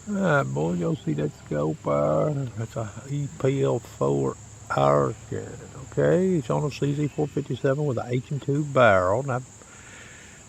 Alright, boys, y'all see that scope there? That's a EPL-4 Arken, okay? It's on a CZ457 with an H&2 barrel. And I've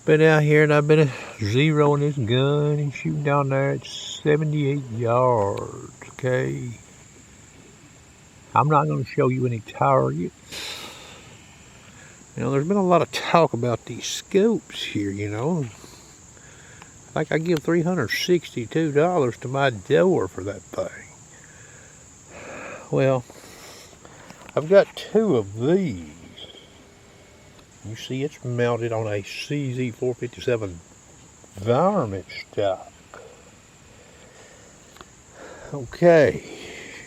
been out here and I've been zeroing this gun and shooting down there at 78 yards, okay? I'm not going to show you any targets. You know, there's been a lot of talk about these scopes here, you know. Like I give $362 to my door for that thing. Well, I've got two of these. You see it's mounted on a CZ457 varmint stock. Okay,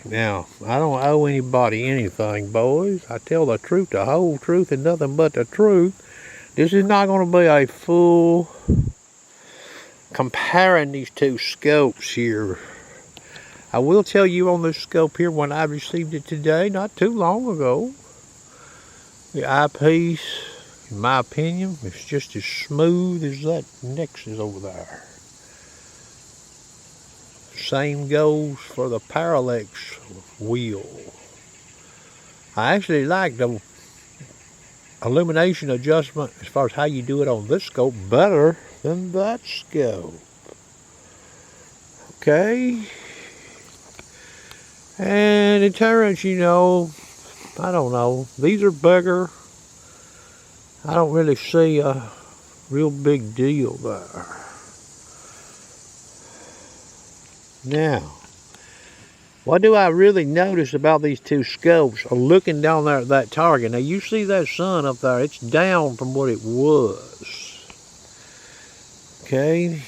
now I don't owe anybody anything, boys. I tell the truth, the whole truth, and nothing but the truth. This is not going to be a full comparing these two scopes here. I will tell you on this scope here, when I received it today, not too long ago, the eyepiece, in my opinion, is just as smooth as that Nexus over there. Same goes for the Parallax wheel. I actually like the illumination adjustment as far as how you do it on this scope better than that scope. Okay. And in terms, you know, I don't know, these are bigger. I don't really see a real big deal there. Now, what do I really notice about these two scopes? Looking down there at that target. Now you see that sun up there, it's down from what it was. Okay,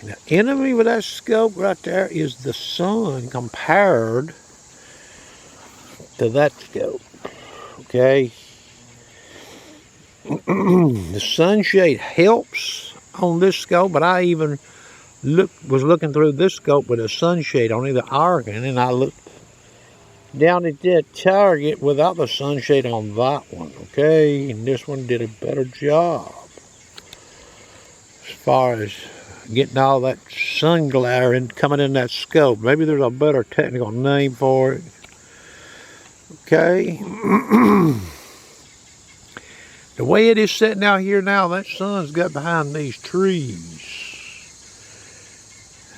the enemy with that scope right there is the sun compared to that scope. Okay, the sunshade helps on this scope, but I even was looking through this scope with a sunshade on the Arken, and I looked down at that target without the sunshade on that one. Okay, and this one did a better job as far as getting all that sun glare and coming in that scope. Maybe there's a better technical name for it. Okay. The way it is sitting out here now, that sun's got behind these trees.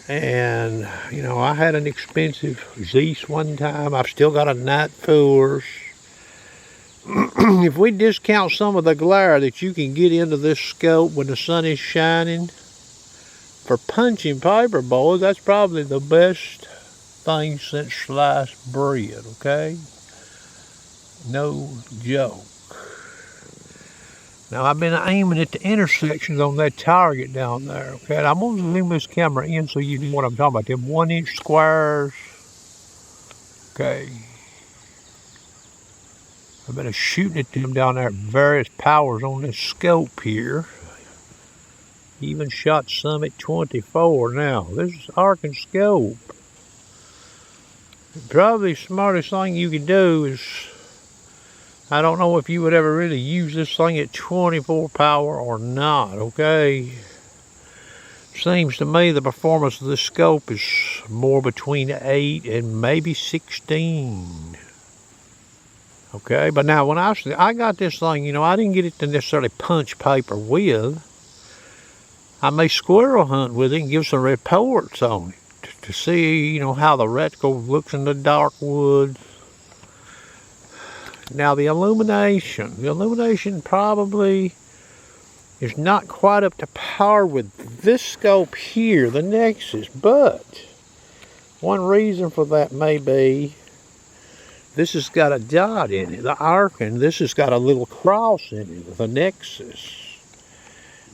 And, you know, I had an expensive Zeiss one time. I've still got a night force. If we discount some of the glare that you can get into this scope when the sun is shining, for punching paper, boys, that's probably the best thing since sliced bread, okay? No joke. Now, I've been aiming at the intersections on that target down there, okay? And I'm going to zoom this camera in so you know what I'm talking about. Them 1-inch squares, okay? I've been shooting at them down there at various powers on this scope here. Even shot some at 24 now. This is Arken scope. Probably the smartest thing you can do is, I don't know if you would ever really use this thing at 24 power or not, okay? Seems to me the performance of this scope is more between 8 and maybe 16. Okay, but now when I got this thing, you know, I didn't get it to necessarily punch paper with. I may squirrel hunt with it and give some reports on it to see, you know, how the reticle looks in the dark woods. Now the illumination probably is not quite up to par with this scope here, the Nexus, but one reason for that may be this has got a dot in it, the Arken. This has got a little cross in it, the Nexus.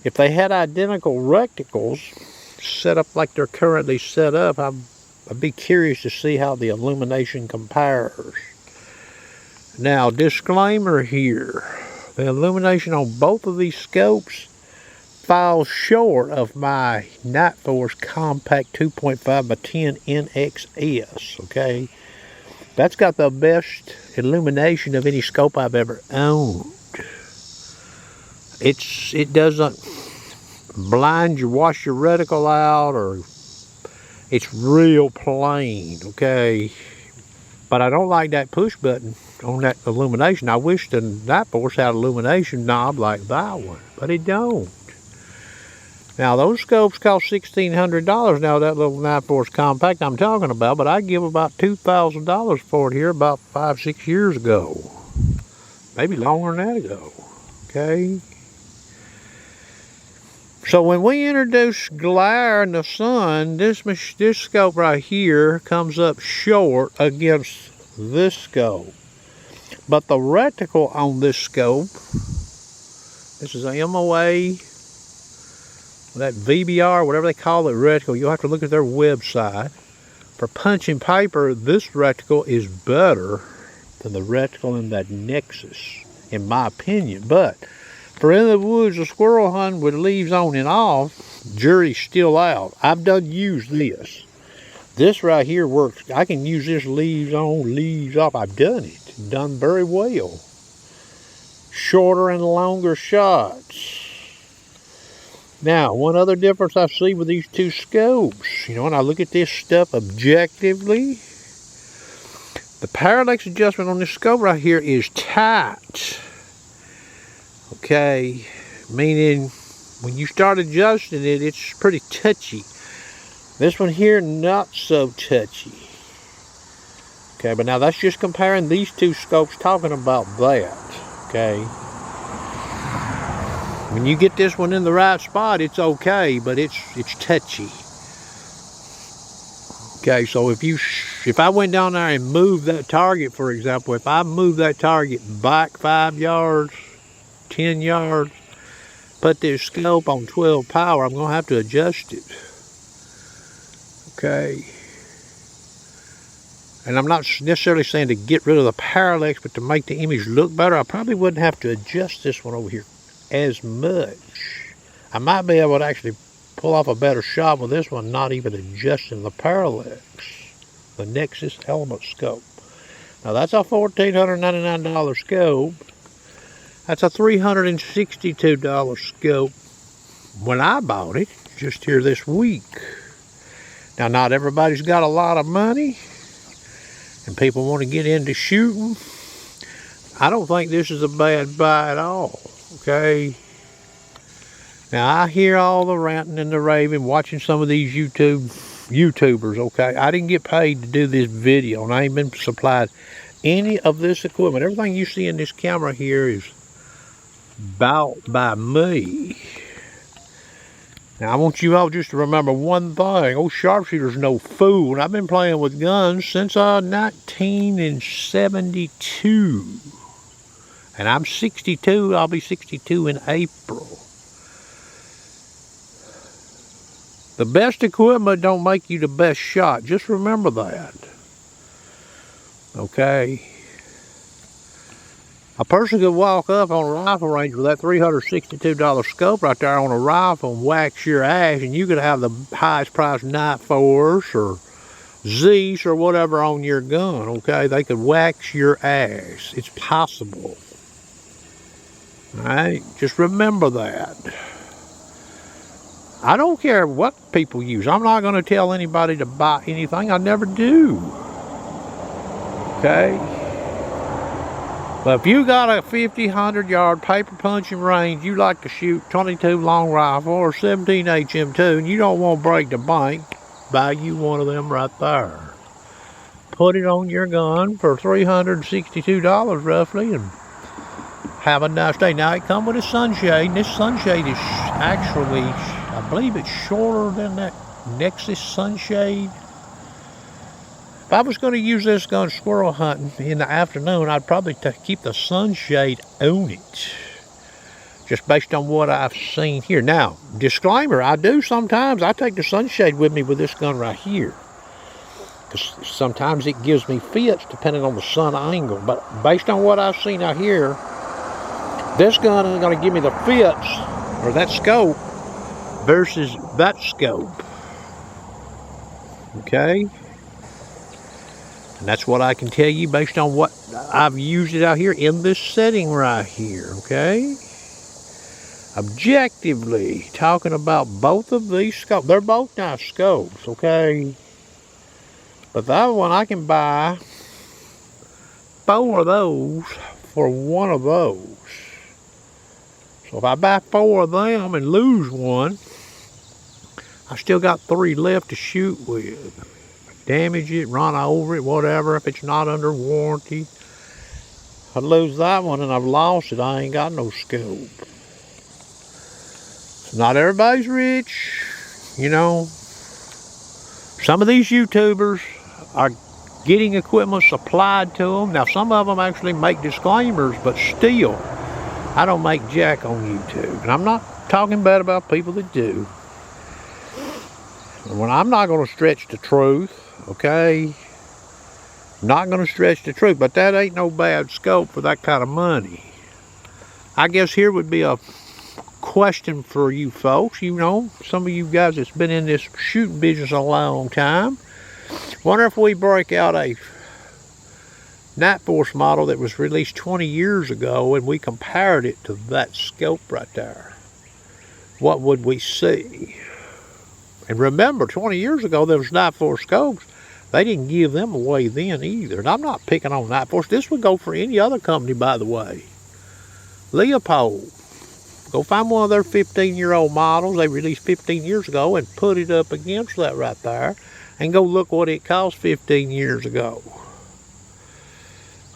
If they had identical reticles set up like they're currently set up, I'd be curious to see how the illumination compares. Now, disclaimer here, the illumination on both of these scopes falls short of my Night Force Compact 2.5x10 NXS, okay? That's got the best illumination of any scope I've ever owned. It doesn't blind you, wash your reticle out, or It's real plain, okay? But I don't like that push button on that illumination. I wish the Night Force had an illumination knob like that one, but it don't. Now those scopes cost $1,600 now, that little Night Force compact I'm talking about, but I give about $2,000 for it here about 5-6 years ago. Maybe longer than that ago, okay? So when we introduce glare in the sun, this scope right here comes up short against this scope. But the reticle on this scope, this is a MOA, that VBR, whatever they call it, reticle, you'll have to look at their website. For punching paper, this reticle is better than the reticle in that Nexus, in my opinion. But for in the woods, a squirrel hunting with leaves on and off, jury's still out. I've used this. This right here works. I can use this leaves on, leaves off. I've done it. Done very well. Shorter and longer shots. Now, one other difference I see with these two scopes, you know, when I look at this stuff objectively, the parallax adjustment on this scope right here is tight. Okay, meaning when you start adjusting it, it's pretty touchy. This one here, not so touchy. Okay, but now that's just comparing these two scopes, talking about that. Okay. When you get this one in the right spot, it's okay, but it's touchy. Okay, so if I went down there and moved that target, for example, if I moved that target back 5 yards, 10 yards, put this scope on 12 power, I'm going to have to adjust it. Okay. And I'm not necessarily saying to get rid of the parallax, but to make the image look better, I probably wouldn't have to adjust this one over here as much. I might be able to actually pull off a better shot with this one, not even adjusting the parallax. The Nexus Element scope. Now that's a $1,499 scope. That's a $362 scope when I bought it, just here this week. Now, not everybody's got a lot of money, and people want to get into shooting. I don't think this is a bad buy at all, okay? Now, I hear all the ranting and the raving, watching some of these YouTubers, okay? I didn't get paid to do this video, and I ain't been supplied any of this equipment. Everything you see in this camera here is bought by me. Now, I want you all just to remember one thing. Old sharpshooter's no fool. And I've been playing with guns since 1972. And I'm 62. I'll be 62 in April. The best equipment don't make you the best shot. Just remember that. Okay? A person could walk up on a rifle range with that $362 scope right there on a rifle and wax your ass, and you could have the highest priced Night Force or Zeus or whatever on your gun, okay? They could wax your ass. It's possible. Alright? Just remember that. I don't care what people use. I'm not going to tell anybody to buy anything. I never do. Okay? But if you got a 50, 100-yard paper punching range, you like to shoot 22 long rifle or 17 HM2, and you don't want to break the bank, buy you one of them right there. Put it on your gun for $362 roughly, and have a nice day. Now, it comes with a sunshade, and this sunshade is actually, I believe it's shorter than that Nexus sunshade. If I was going to use this gun squirrel hunting in the afternoon, I'd probably keep the sunshade on it. Just based on what I've seen here. Now, disclaimer, I do sometimes, I take the sunshade with me with this gun right here. Because sometimes it gives me fits depending on the sun angle. But based on what I've seen out here, this gun is going to give me the fits, or that scope, versus that scope. Okay? And that's what I can tell you based on what I've used it out here in this setting right here, okay? Objectively, talking about both of these scopes, they're both nice scopes, okay? But that one, I can buy 4 of those for 1 of those. So if I buy 4 of them and lose one, I still got 3 left to shoot with. Damage it, run over it, whatever, if it's not under warranty. I lose that one and I've lost it, I ain't got no scope. So not everybody's rich, you know. Some of these YouTubers are getting equipment supplied to them. Now some of them actually make disclaimers, but still, I don't make jack on YouTube. And I'm not talking bad about people that do. When I'm not going to stretch the truth, okay? Not going to stretch the truth, but that ain't no bad scope for that kind of money. I guess here would be a question for you folks. You know, some of you guys that's been in this shooting business a long time. Wonder if we break out a Night Force model that was released 20 years ago and we compared it to that scope right there. What would we see? And remember, 20 years ago, there was Night Force scopes. They didn't give them away then either. And I'm not picking on Night Force. This would go for any other company, by the way. Leopold. Go find one of their 15-year-old models they released 15 years ago and put it up against that right there. And go look what it cost 15 years ago.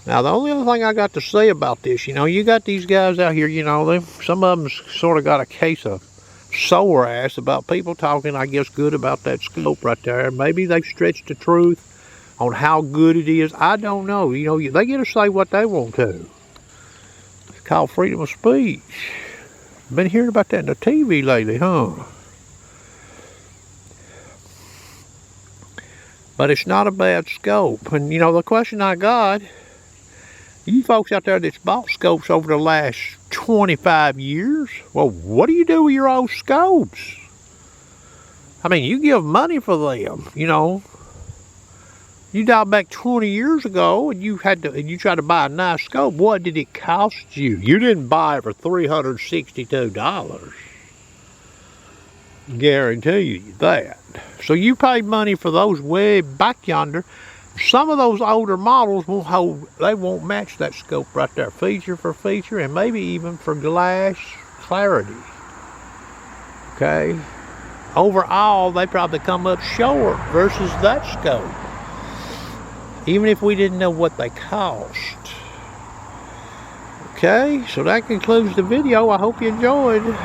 Now, the only other thing I got to say about this, you know, you got these guys out here, you know, some of them sort of got a case of sore ass about people talking, I guess, good about that scope right there. Maybe they've stretched the truth on how good it is. I don't know. You know, they get to say what they want to. It's called freedom of speech. Been hearing about that in the TV lately, huh? But it's not a bad scope. And, you know, the question I got, you folks out there that's bought scopes over the last 25 years, well, what do you do with your old scopes? I mean, you give money for them, you know. You dial back 20 years ago and you tried to buy a nice scope. What did it cost you? You didn't buy it for $362. Guarantee you that. So you paid money for those way back yonder. Some of those older models won't match that scope right there, feature for feature, and maybe even for glass clarity. Okay? Overall, they probably come up short versus that scope. Even if we didn't know what they cost. Okay, so that concludes the video. I hope you enjoyed.